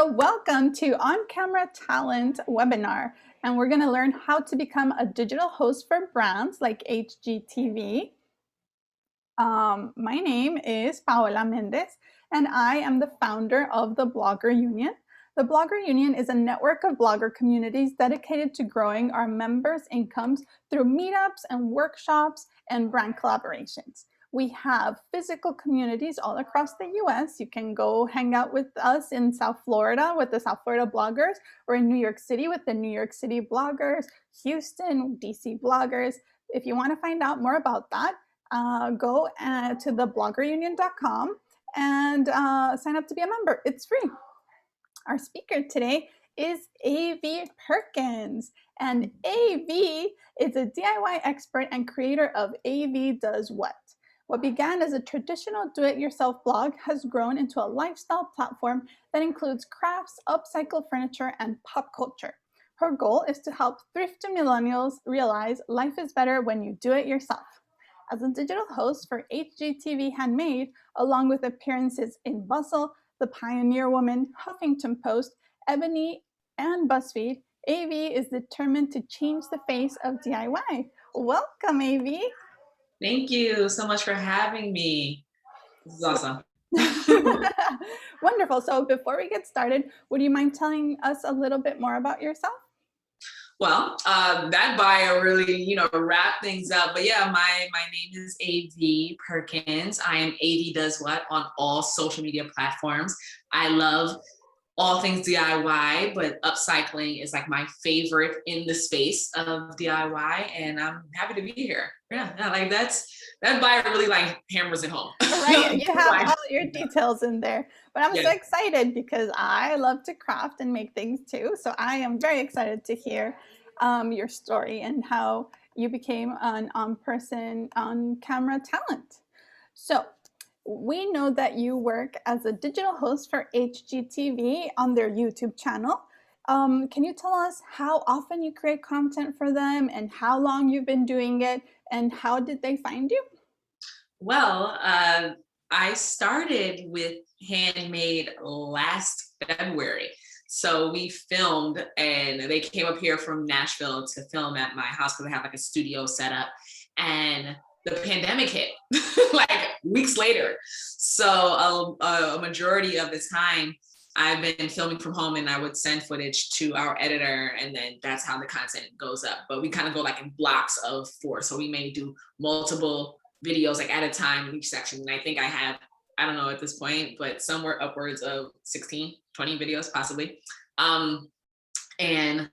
Welcome to On Camera Talent webinar, and we're going to learn how to become a digital host for brands like HGTV. My name is Paola Mendez, and I am the founder of the Blogger Union. The Blogger Union is a network of blogger communities dedicated to growing our members' incomes through meetups and workshops and brand collaborations. We have physical communities all across the US. You can go hang out with us in South Florida with the South Florida bloggers, or in New York City with the New York City bloggers, Houston, DC bloggers. If you want to find out more about that, go to thebloggerunion.com and sign up to be a member. It's free. Our speaker today is AV Perkins, and AV is a DIY expert and creator of AV Does What. What began as a traditional do-it-yourself blog has grown into a lifestyle platform that includes crafts, upcycled furniture, and pop culture. Her goal is to help thrifty millennials realize life is better when you do it yourself. As a digital host for HGTV Handmade, along with appearances in Bustle, The Pioneer Woman, Huffington Post, Ebony, and BuzzFeed, AV is determined to change the face of DIY. Welcome, AV. Thank you so much for having me. This is awesome. Wonderful. So before we get started, would you mind telling us a little bit more about yourself? Well, that bio really, wrap things up. But yeah, my name is AV Perkins. I am AV Does What on all social media platforms. I love all things DIY, but upcycling is like my favorite in the space of DIY, and I'm happy to be here. Yeah, like that bio really like hammers it home. Right, you have all your details in there, but I'm so excited because I love to craft and make things too. So I am very excited to hear your story and how you became an on-person, on-camera talent. So we know that you work as a digital host for HGTV on their YouTube channel. Can you tell us how often you create content for them and how long you've been doing it and how did they find you? Well, I started with Handmade last February. So we filmed and they came up here from Nashville to film at my house because I have like a studio set up, and the pandemic hit like weeks later. So a majority of the time I've been filming from home, and I would send footage to our editor, and then that's how the content goes up. But we kind of go like in blocks of 4. So we may do multiple videos like at a time in each section. And I think I have, I don't know at this point, but somewhere upwards of 16, 20 videos possibly. And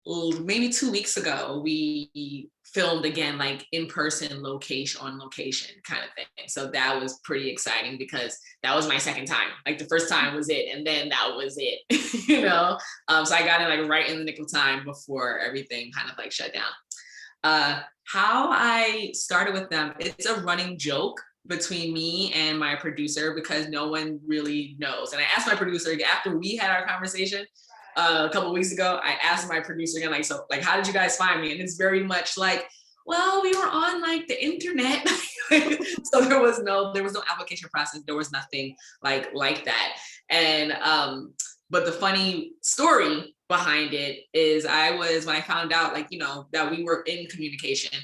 maybe 2 weeks ago, we filmed again, like in-person, location on location kind of thing. So that was pretty exciting because that was my second time. Like the first time was it, and then that was it, So I got in like right in the nick of time before everything kind of like shut down. How I started with them, it's a running joke between me and my producer because no one really knows. And I asked my producer after we had our conversation a couple of weeks ago, I asked my producer again, like, so like, how did you guys find me? And it's very much like, well, we were on like the internet. So there was no application process. There was nothing like that. And, but the funny story behind it is when I found out like, that we were in communication,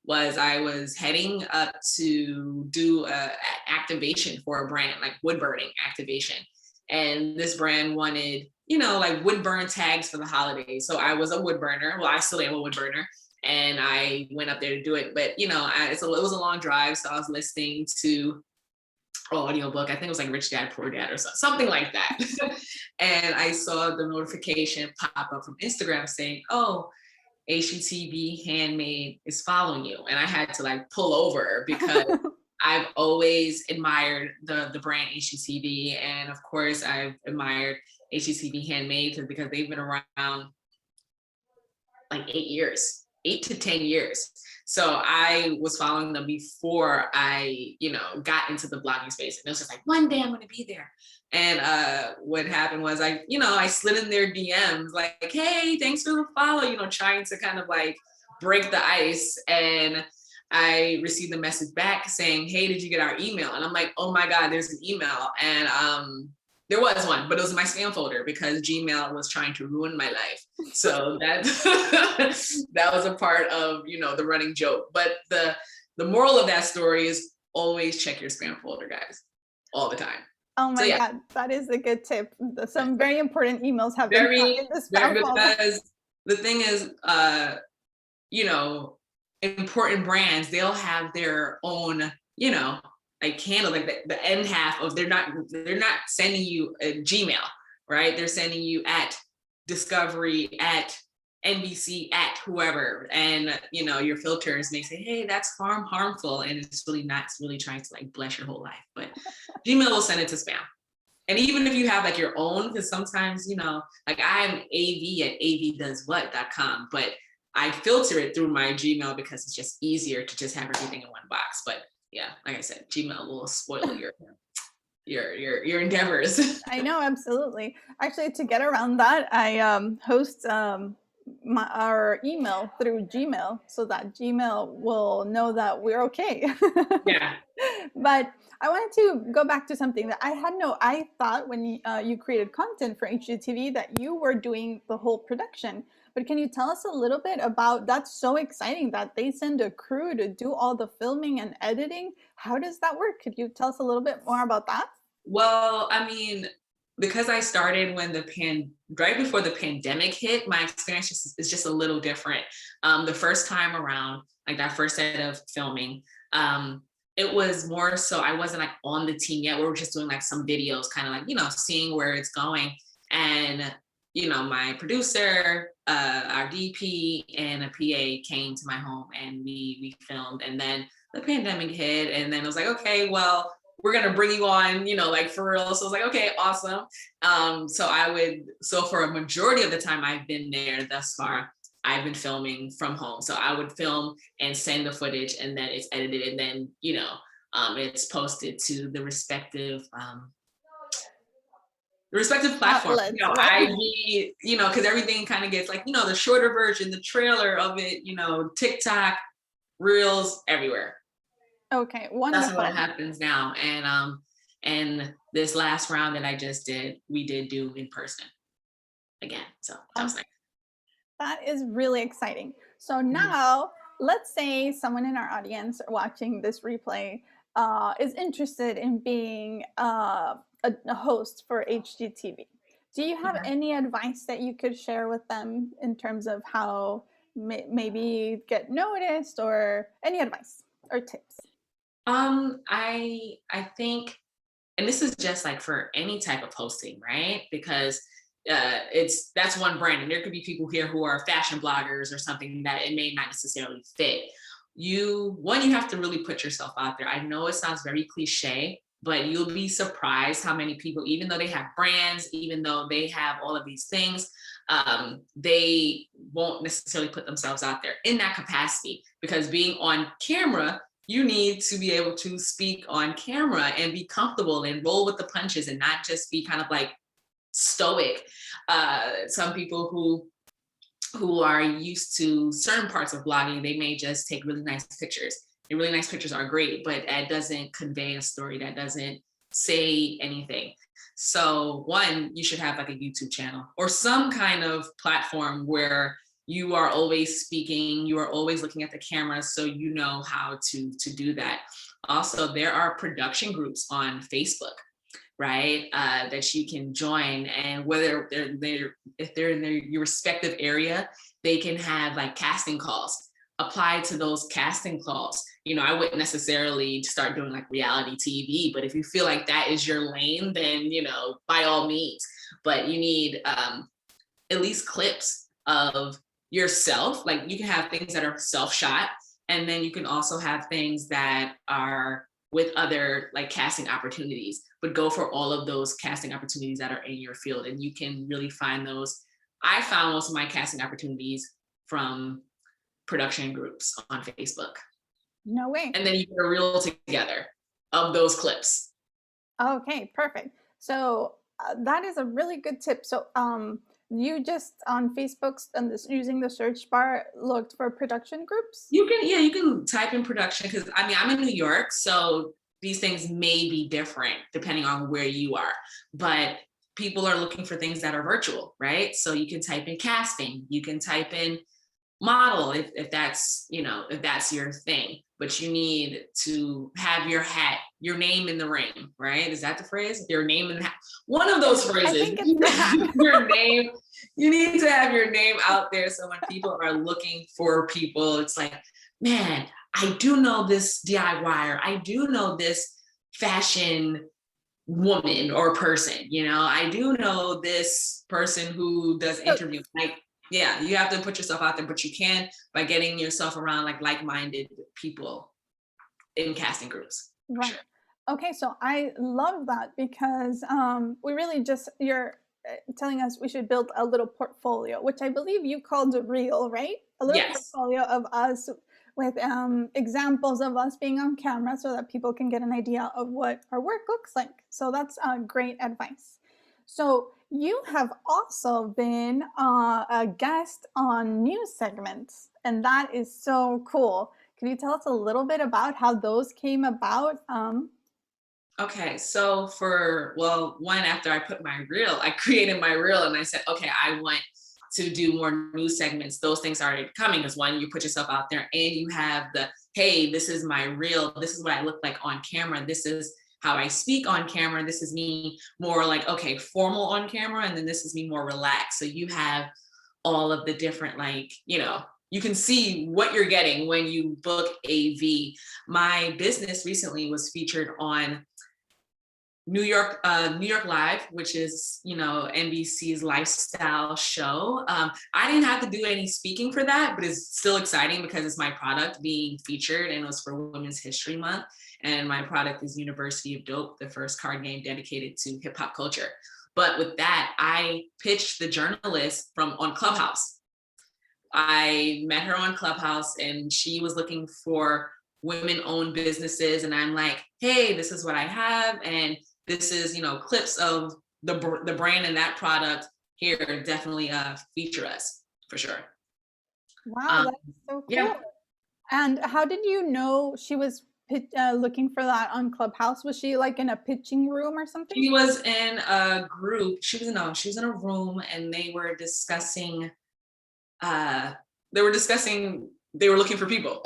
I was heading up to do a activation for a brand, like wood burning activation. And this brand wanted, like wood burn tags for the holidays. So I was a wood burner. Well, I still am a wood burner. And I went up there to do it. But, it was a long drive. So I was listening to an audiobook. I think it was like Rich Dad, Poor Dad or something like that. And I saw the notification pop up from Instagram saying, oh, HGTV Handmade is following you. And I had to like pull over because I've always admired the brand HGTV. And of course, I've admired HGTV Handmade because they've been around like 8 to 10 years. So I was following them before I, got into the blogging space. And it was just like, one day I'm going to be there. And what happened was I slid in their DMs like, hey, thanks for the follow, trying to kind of like break the ice. And I received a message back saying, hey, did you get our email? And I'm like, oh my God, there's an email. And There was one, but it was in my spam folder because Gmail was trying to ruin my life. So that that was a part of, you know, the running joke. But the moral of that story is always check your spam folder, guys, all the time. Oh So my yeah, God, that is a good tip. Some very important emails have been caught very, in the spam very, folder. because the thing is, you know, important brands, they'll have their own, you know, like candle, like the end half of, they're not sending you a Gmail, right? They're sending you at Discovery, at NBC, at whoever. And, you know, your filters may say, hey, that's harmful. And it's really not, it's really trying to like bless your whole life. But Gmail will send it to spam. And even if you have like your own, because sometimes, you know, like I'm AV at avdoeswhat.com, but I filter it through my Gmail because it's just easier to just have everything in one box. But yeah, like I said, Gmail will spoil your endeavors. I know, absolutely. Actually, to get around that, I host our email through Gmail so that Gmail will know that we're okay. Yeah. But I wanted to go back to something that I thought when you created content for HGTV that you were doing the whole production. But can you tell us a little bit about, that's so exciting that they send a crew to do all the filming and editing. How does that work? Could you tell us a little bit more about that? Well, I mean, because I started when right before the pandemic hit, my experience is just a little different. The first time around, like that first set of filming, it was more so I wasn't like on the team yet. We were just doing like some videos, kind of like, you know, seeing where it's going. And, you know, my producer, our DP and a PA came to my home and we filmed. And then the pandemic hit, and then it was like, okay, well, we're gonna bring you on, you know, like for real. So I was like, okay, awesome. So for a majority of the time I've been there thus far, I've been filming from home. So I would film and send the footage, and then it's edited, and then, you know, it's posted to the respective platforms. Outlets, You know, right? IG, you know, because everything kind of gets like, you know, the shorter version, the trailer of it, you know, TikTok, Reels, everywhere. Okay, That's what wonderful. happens now. And this last round that I just did, we did do in person again. So that was nice. That is really exciting. So Mhm. now, let's say someone in our audience watching this replay is interested in being a host for HGTV. Do you have Okay. any advice that you could share with them in terms of how maybe get noticed, or any advice or tips? I think, and this is just like for any type of hosting, right? Because that's one brand, and there could be people here who are fashion bloggers or something that it may not necessarily fit. You have to really put yourself out there. I know it sounds very cliche, but you'll be surprised how many people, even though they have brands, even though they have all of these things, they won't necessarily put themselves out there in that capacity, because being on camera, you need to be able to speak on camera and be comfortable and roll with the punches and not just be kind of like stoic. Some people who are used to certain parts of blogging, they may just take really nice pictures. And really nice pictures are great, but that doesn't convey a story. That doesn't say anything. So one, you should have like a YouTube channel or some kind of platform where you are always speaking, you are always looking at the camera, so you know how to do that. Also, there are production groups on Facebook, right, that you can join, and whether if they're in your respective area, they can have like casting calls. Apply to those casting calls. You know, I wouldn't necessarily start doing like reality TV, but if you feel like that is your lane, then, you know, by all means. But you need at least clips of yourself. Like you can have things that are self-shot, and then you can also have things that are with other like casting opportunities, but go for all of those casting opportunities that are in your field, and you can really find those. I found most of my casting opportunities from production groups on Facebook. No way. And then you get a reel together of those clips. Okay, perfect. So that is a really good tip. So you just on Facebook's and this, using the search bar, looked for production groups? You can type in production, because I mean, I'm in New York, so these things may be different depending on where you are, but people are looking for things that are virtual, right? So you can type in casting, you can type in model if that's, you know, if that's your thing, but you need to have your hat, your name in the ring, right? Is that the phrase? Your name in the hat. One of those I phrases. think it's the hat. Your name, you need to have your name out there. So when people are looking for people, it's like, man, I do know this DIYer. I do know this fashion woman or person, you know, I do know this person who does So, interviews. Like, yeah, you have to put yourself out there, but you can by getting yourself around like-minded people in casting groups. right. Sure. Okay, so I love that because we really just, you're telling us we should build a little portfolio, which I believe you called a reel, right? A little Yes. portfolio of us with examples of us being on camera so that people can get an idea of what our work looks like. So that's great advice. So you have also been a guest on news segments, and that is so cool. Can you tell us a little bit about how those came about? Okay, so one, after I put my reel, I created my reel and I said, okay, I want to do more news segments. Those things started coming because one, you put yourself out there and you have the, hey, this is my reel. This is what I look like on camera. This is how I speak on camera. This is me more like, okay, formal on camera. And then this is me more relaxed. So you have all of the different, like, you know, you can see what you're getting when you book AV. My business recently was featured on New York Live, which is, you know, NBC's lifestyle show. I didn't have to do any speaking for that, but it's still exciting because it's my product being featured, and it was for Women's History Month. And my product is University of Dope, the first card game dedicated to hip hop culture. But with that, I pitched the journalist from on Clubhouse. I met her on Clubhouse, and she was looking for women-owned businesses, and I'm like, hey, this is what I have, and this is, you know, clips of the brand and that product here. Definitely feature us for sure. Wow, that's so Yeah, cool. And how did you know she was looking for that on Clubhouse? Was she like in a pitching room or something? she was in a group. She was in a room, and they were discussing. They were discussing. They were looking for people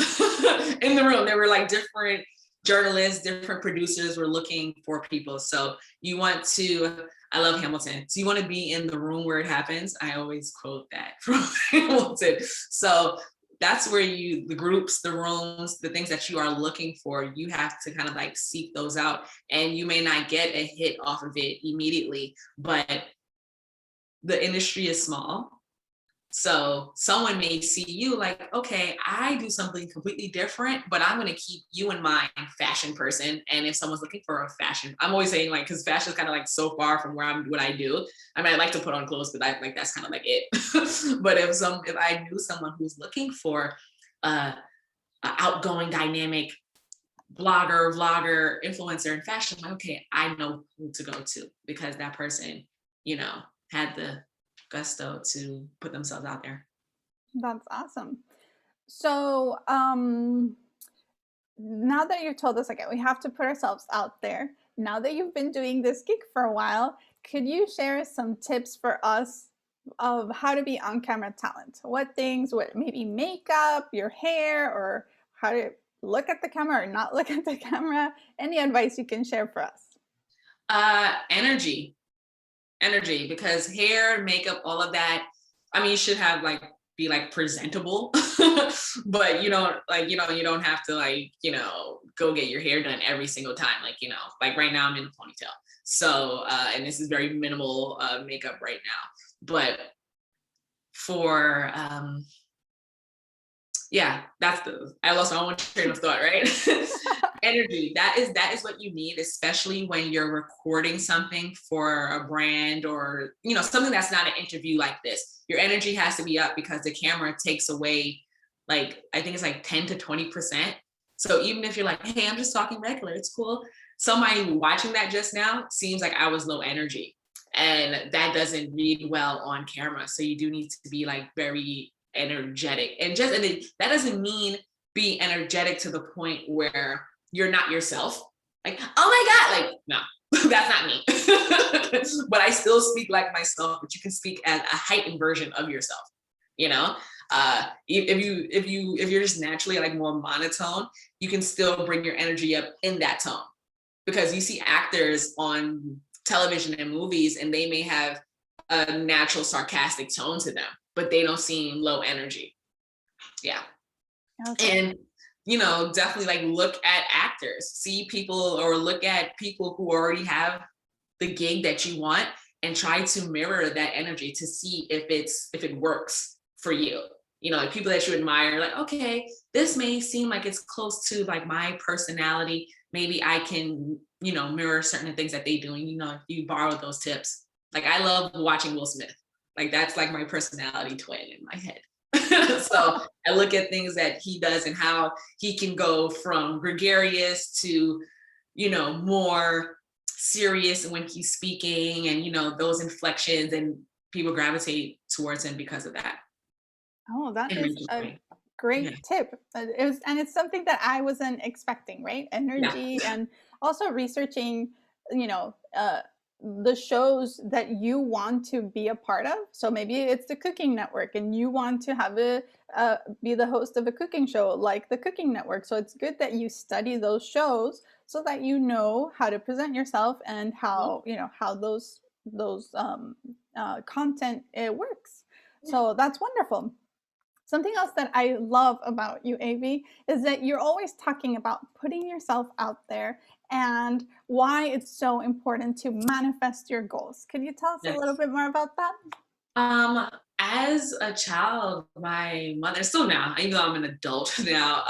in the room. There were like different journalists, different producers were looking for people. So you want to, I love Hamilton. So you want to be in the room where it happens. I always quote that from Hamilton. So that's where the groups, the rooms, the things that you are looking for, you have to kind of like seek those out. And you may not get a hit off of it immediately, but the industry is small. So someone may see you like, okay, I do something completely different, but I'm going to keep you in mind, fashion person. And if someone's looking for a fashion, I'm always saying like, because fashion is kind of like so far from what I do. I mean, I like to put on clothes, but I like that's kind of like it. But if I knew someone who's looking for an outgoing, dynamic blogger, vlogger, influencer in fashion, like, okay, I know who to go to because that person, you know, had the gusto to put themselves out there. That's awesome. So now that you've told us again, we have to put ourselves out there. Now that you've been doing this gig for a while, could you share some tips for us of how to be on camera talent? What things, what maybe makeup, your hair, or how to look at the camera or not look at the camera? Any advice you can share for us? Energy, because hair, makeup, all of that. I mean, you should have like be like presentable, but you don't have to like, you know, go get your hair done every single time. Like, you know, like right now I'm in a ponytail. So, and this is very minimal makeup right now, but for, yeah, I lost my own train of thought, right? Energy, that is what you need, especially when you're recording something for a brand or, you know, something that's not an interview like this. Your energy has to be up because the camera takes away, like, I think it's like 10 to 20%. So even if you're like, hey, I'm just talking regular, it's cool. Somebody watching that just now seems like I was low energy, and that doesn't read well on camera. So you do need to be like very energetic, and that doesn't mean be energetic to the point where you're not yourself. Like, oh my God, like, no, that's not me. But I still speak like myself, but you can speak as a heightened version of yourself, you know? If you're just naturally like more monotone, you can still bring your energy up in that tone. Because you see actors on television and movies, and they may have a natural sarcastic tone to them, but they don't seem low energy. Yeah. Okay. And definitely like look at actors, see people, or look at people who already have the gig that you want, and try to mirror that energy to see if it works for you. Like people that you admire, like, okay, this may seem like it's close to like my personality. Maybe I can, mirror certain things that they do. And if you borrow those tips. Like I love watching Will Smith. Like that's like my personality twin in my head. So I look at things that he does and how he can go from gregarious to, more serious when he's speaking, and those inflections, and people gravitate towards him because of that. Oh, that is a Right. great Yeah. tip. And it's something that I wasn't expecting, right? Yeah. Energy, and also researching, you know, uh, the shows that you want to be a part of. So maybe it's the Cooking Network, and you want to have be the host of a cooking show like the Cooking Network. So it's good that you study those shows so that you know how to present yourself and Mhm. how those content it works. Yeah. So that's wonderful. Something else that I love about you, AV, is that you're always talking about putting yourself out there and why it's so important to manifest your goals. Could you tell us a little Yes. bit more about that? As a child, my mother, still now, even though I'm an adult now,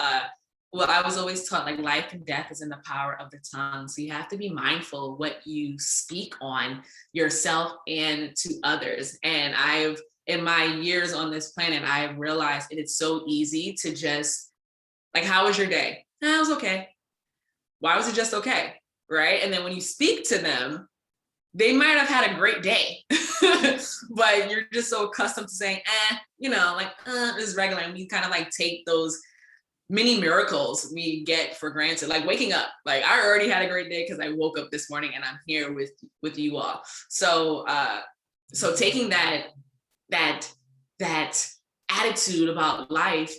well, I was always taught like life and death is in the power of the tongue. So you have to be mindful what you speak on yourself and to others. And in my years on this planet, I've realized it is so easy to just like, how was your day? It was okay. Why was it just okay? Right. And then when you speak to them, they might have had a great day, but you're just so accustomed to saying, like, this is regular. And we kind of like take those mini miracles we get for granted, like waking up. Like I already had a great day because I woke up this morning and I'm here with you all. So taking that attitude about life,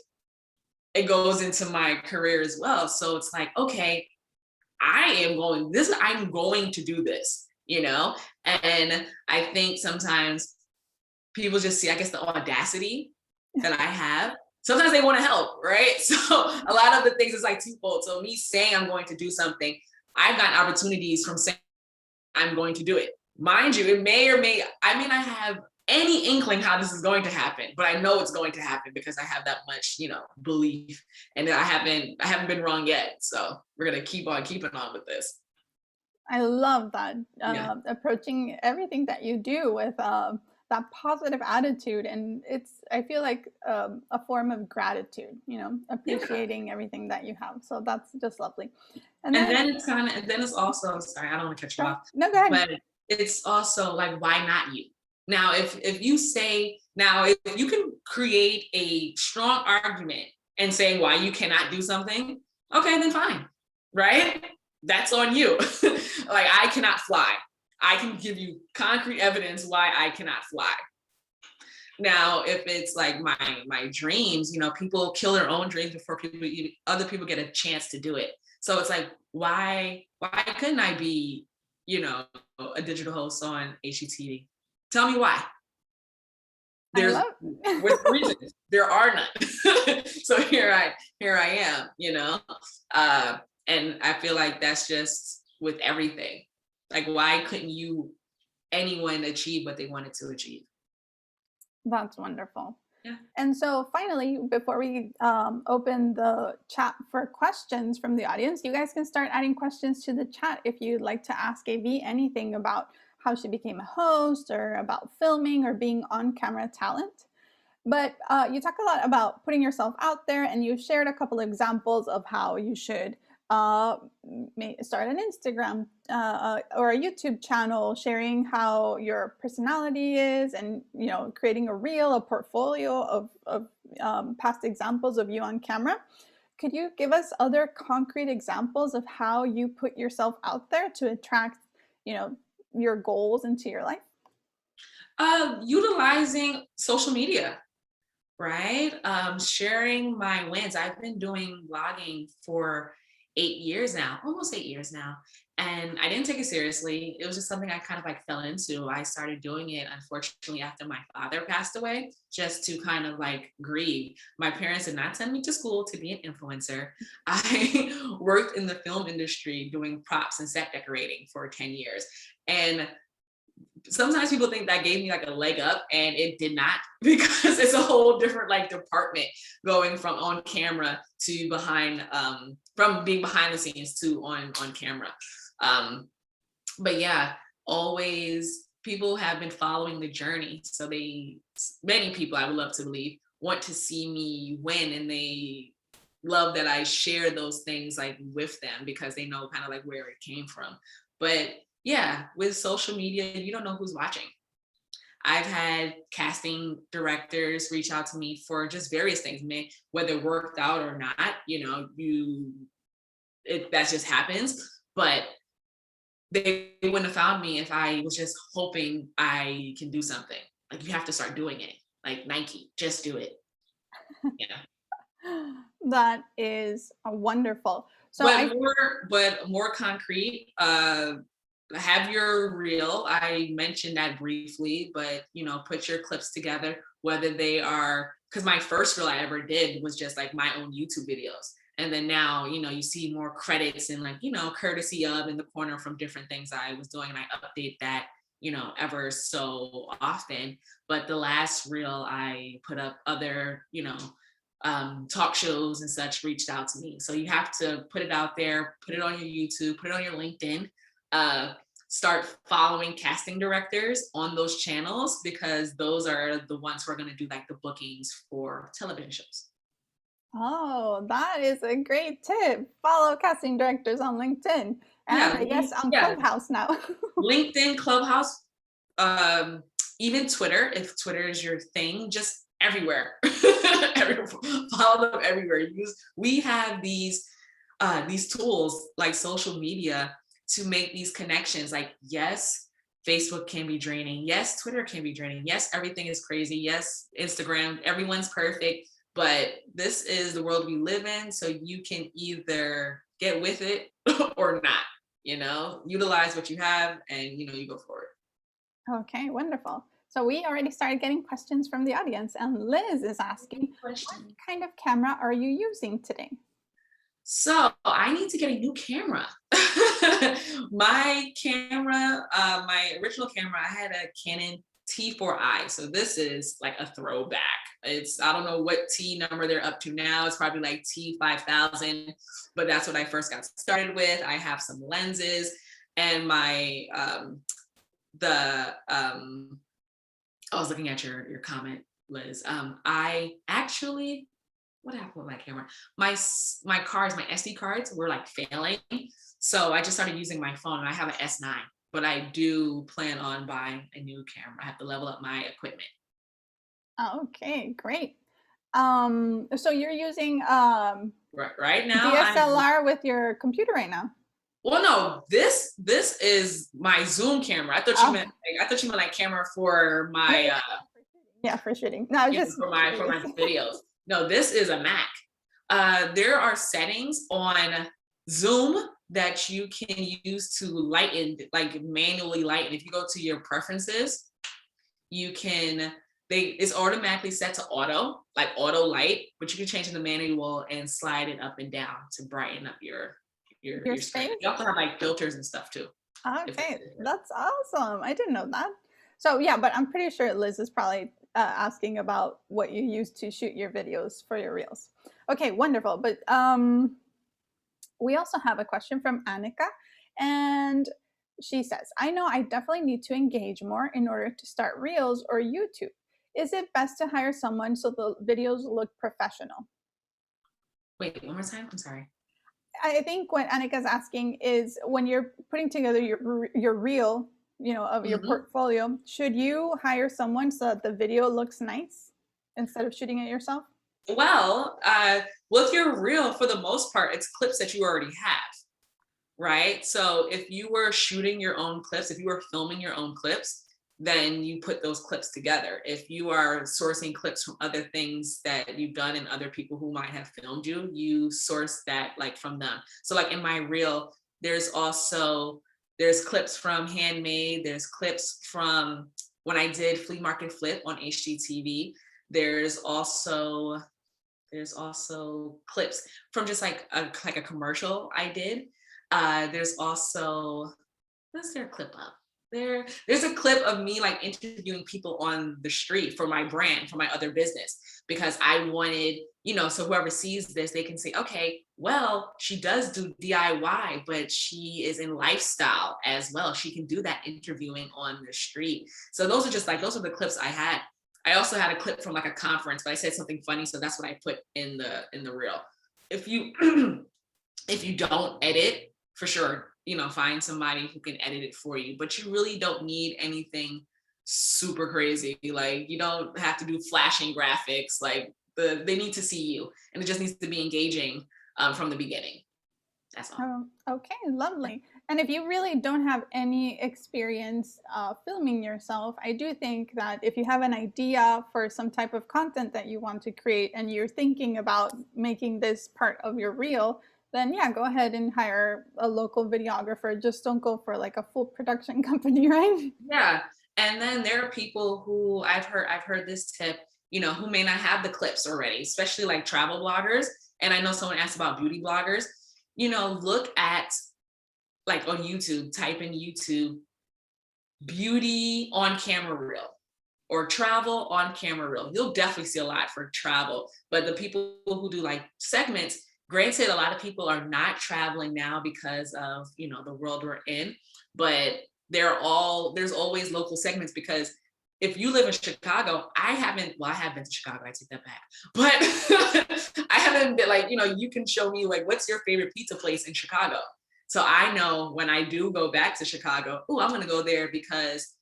it goes into my career as well. So it's like, okay, I'm going to do this, And I think sometimes people just see, I guess, the audacity that I have. Sometimes they want to help, right? So a lot of the things is like twofold. So me saying I'm going to do something, I've gotten opportunities from saying I'm going to do it. Mind you, it I may not have any inkling how this is going to happen, but I know it's going to happen because I have that much, belief, and I haven't been wrong yet. So we're gonna keep on keeping on with this. I love that, Yeah. approaching everything that you do with that positive attitude. And I feel like a form of gratitude, Yeah. appreciating everything that you have. So that's just lovely. And And then, then it's also, sorry, I don't want to cut you sure. off, No, go ahead. but it's also like, why not you? Now, if you say, now, if you can create a strong argument and saying why you cannot do something, okay, then fine, right? That's on you. Like, I cannot fly. I can give you concrete evidence why I cannot fly. Now, if it's like my dreams, people kill their own dreams before other people get a chance to do it. So it's like, why couldn't I be, a digital host on HGTV? Tell me why. I There's love with reasons. There are none. So here I am, Uh, and I feel like that's just with everything. Like, why couldn't anyone achieve what they wanted to achieve? That's wonderful. Yeah. And so, finally, before we open the chat for questions from the audience, you guys can start adding questions to the chat if you'd like to ask AV anything about how she became a host, or about filming, or being on camera talent. But you talk a lot about putting yourself out there, and you shared a couple of examples of how you should uh, start an Instagram or a YouTube channel, sharing how your personality is, and creating a reel, a portfolio of past examples of you on camera. Could you give us other concrete examples of how you put yourself out there to attract, you know, your goals into your life? Utilizing social media, right? Sharing my wins. I've been doing blogging for 8 years now, almost 8 years now. And I didn't take it seriously. It was just something I kind of like fell into. I started doing it, unfortunately, after my father passed away, just to kind of like grieve. My parents did not send me to school to be an influencer. I worked in the film industry doing props and set decorating for 10 years. And sometimes people think that gave me like a leg up, and it did not, because it's a whole different like department, going from on camera to behind, from being behind the scenes to on camera. But yeah, always people have been following the journey, so many people, I would love to believe, want to see me win, and they love that I share those things like with them, because they know kind of like where it came from. But yeah, with social media, you don't know who's watching. I've had casting directors reach out to me for just various things, whether it worked out or not, that just happens. But they wouldn't have found me if I was just hoping I can do something. Like, you have to start doing it. Like Nike, just do it. Yeah. That is wonderful. So but more concrete, have your reel. I mentioned that briefly, but put your clips together, whether they are, because my first reel I ever did was just like my own YouTube videos. And then now, you see more credits and like, courtesy of in the corner from different things I was doing. And I update that, ever so often. But the last reel I put up, other, talk shows and such reached out to me. So you have to put it out there, put it on your YouTube, put it on your LinkedIn. Start following casting directors on those channels, because those are the ones who are going to do like the bookings for television shows. Oh, that is a great tip. Follow casting directors on LinkedIn, and I guess on Clubhouse now. LinkedIn, Clubhouse, even Twitter, if Twitter is your thing, just everywhere. Follow them everywhere. We have these tools like social media to make these connections. Like, yes, Facebook can be draining. Yes, Twitter can be draining. Yes, everything is crazy. Yes, Instagram, everyone's perfect. But this is the world we live in. So you can either get with it or not, utilize what you have, and, you go forward. Okay, wonderful. So we already started getting questions from the audience, and Liz is asking, what kind of camera are you using today? So I need to get a new camera. My camera, my original camera, I had a Canon T4i. So this is like a throwback. I don't know what T number they're up to now. It's probably like T5000, but that's what I first got started with. I have some lenses, and my, I was looking at your comment, Liz. I actually, what happened with my camera? My cards, my SD cards were like failing. So I just started using my phone, and I have an S9, but I do plan on buying a new camera. I have to level up my equipment. Okay, great. So you're using right now DSLR with your computer right now? Well, no, this is my Zoom camera. I thought you meant like camera for my yeah, for shooting. No, just for my videos. No, this is a Mac. There are settings on Zoom that you can use to lighten, like manually lighten. If you go to your preferences, you can, it's automatically set to auto light, but you can change the manual and slide it up and down to brighten up your screen. You also have like filters and stuff too. Okay, that's awesome. I didn't know that. So yeah, but I'm pretty sure Liz is probably asking about what you use to shoot your videos for your reels. Okay, wonderful. But we also have a question from Annika, and she says, I know I definitely need to engage more in order to start reels or YouTube. Is it best to hire someone so the videos look professional? Wait, one more time? I'm sorry. I think what Annika's asking is, when you're putting together your reel, of your portfolio, should you hire someone so that the video looks nice instead of shooting it yourself? Well, with your reel, for the most part, it's clips that you already have, right? So if you were shooting your own clips, if you were filming your own clips, then you put those clips together. If you are sourcing clips from other things that you've done and other people who might have filmed you, you source that like from them. So like in my reel, there's clips from Handmade, there's clips from when I did Flea Market Flip on HGTV. There's also there's also clips from just like a commercial I did. There's also, what's there a clip of? There's a clip of me like interviewing people on the street for my brand, for my other business, because I wanted, so whoever sees this, they can say, okay, well, she does do DIY, but she is in lifestyle as well. She can do that interviewing on the street. So those are the clips I had. I also had a clip from like a conference, but I said something funny, so that's what I put in the reel. If you if you don't edit, for sure, find somebody who can edit it for you, but you really don't need anything super crazy. Like you don't have to do flashing graphics. Like they need to see you, and it just needs to be engaging from the beginning. That's all. Okay, lovely. And if you really don't have any experience filming yourself, I do think that if you have an idea for some type of content that you want to create and you're thinking about making this part of your reel, then yeah, go ahead and hire a local videographer. Just don't go for like a full production company, right? Yeah. And then there are people who I've heard this tip, who may not have the clips already, especially like travel bloggers. And I know someone asked about beauty bloggers. Look at like on YouTube, type in YouTube beauty on camera reel or travel on camera reel. You'll definitely see a lot for travel. But the people who do like segments, granted, a lot of people are not traveling now because of the world we're in, but there's always local segments, because if you live in Chicago, I have been to Chicago, I take that back. But I haven't been like, you can show me like, what's your favorite pizza place in Chicago? So I know when I do go back to Chicago, oh, I'm gonna go there because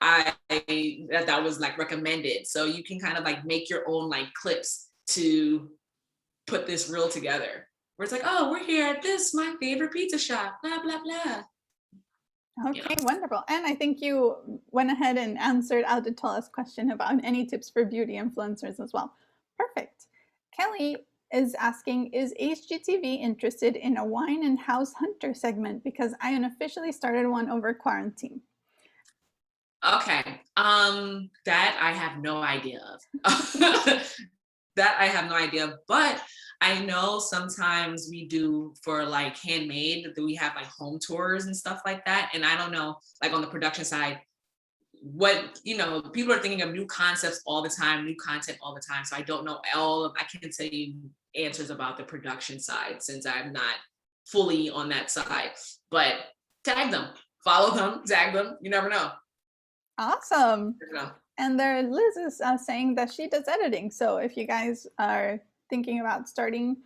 that was like recommended. So you can kind of like make your own like clips to put this reel together. Where it's like, oh, we're here at this, my favorite pizza shop, blah, blah, blah. Okay, wonderful. And I think you went ahead and answered Alditola's question about any tips for beauty influencers as well. Perfect. Kelly is asking, is HGTV interested in a wine and house hunter segment? Because I unofficially started one over quarantine. Okay. That I have no idea of. That I have no idea, but I know sometimes we do for like Handmade that we have like home tours and stuff like that. And I don't know, like on the production side, what people are thinking of new concepts all the time, new content all the time. So I don't know I can't tell you answers about the production side since I'm not fully on that side. But tag them, follow them, tag them. You never know. Awesome. You never know. And there, Liz is saying that she does editing. So if you guys are thinking about starting,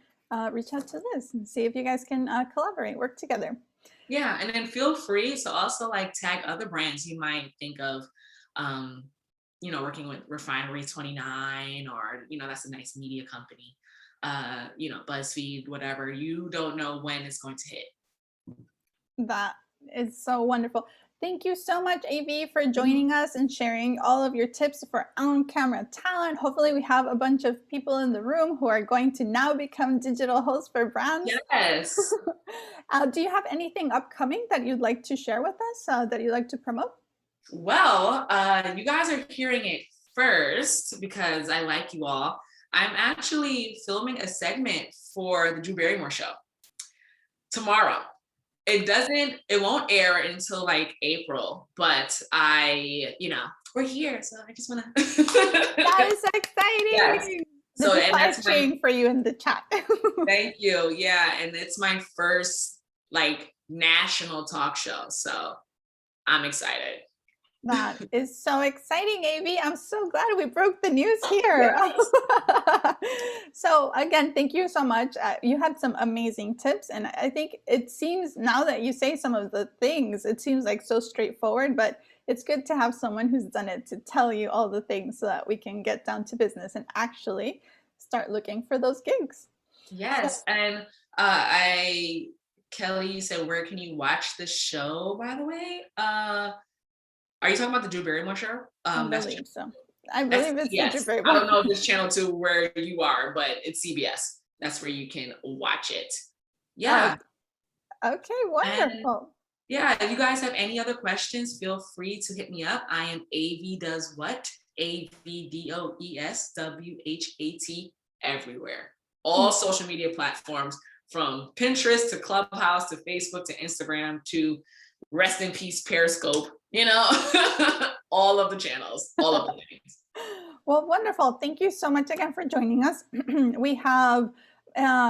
reach out to Liz and see if you guys can collaborate, work together. Yeah, and then feel free to also like tag other brands you might think of, working with Refinery 29, or that's a nice media company, BuzzFeed, whatever. You don't know when it's going to hit. That is so wonderful. Thank you so much, AV, for joining us and sharing all of your tips for on-camera talent. Hopefully we have a bunch of people in the room who are going to now become digital hosts for brands. Yes. Do you have anything upcoming that you'd like to share with us, that you'd like to promote? Well, you guys are hearing it first because I like you all. I'm actually filming a segment for the Drew Barrymore show tomorrow. It won't air until like April, but we're here. So I just want to. That is so exciting. Yes. So, and that's cheering for you in the chat. Thank you. Yeah. And it's my first like national talk show. So I'm excited. That is so exciting, AV. I'm so glad we broke the news here. Yes. So again, thank you so much. You had some amazing tips. And I think it seems, now that you say some of the things, it seems like so straightforward, but it's good to have someone who's done it to tell you all the things so that we can get down to business and actually start looking for those gigs. Yes, and Kelly, you said where can you watch the show? By the way, are you talking about the Drew Barrymore show? I That's believe so. I That's believe it's the Drew CBS. I Barrymore. don't know if this channel two where you are, but it's CBS. That's where you can watch it. Oh, Yeah. okay, And wonderful. yeah, if you guys have any other questions, feel free to hit me up. I am AV Does What? AVDOESWHAT everywhere. All social media platforms from Pinterest to Clubhouse to Facebook to Instagram to rest in peace Periscope, all of the channels, all of the things. Well, wonderful. Thank you so much again for joining us. We have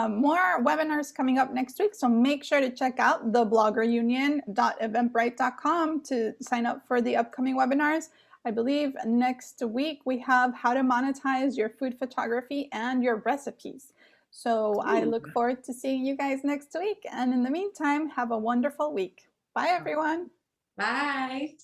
more webinars coming up next week, so make sure to check out thebloggerunion.eventbrite.com to sign up for the upcoming webinars. I believe next week we have how to monetize your food photography and your recipes. So I look forward to seeing you guys next week. And in the meantime, have a wonderful week. Bye, everyone. Bye.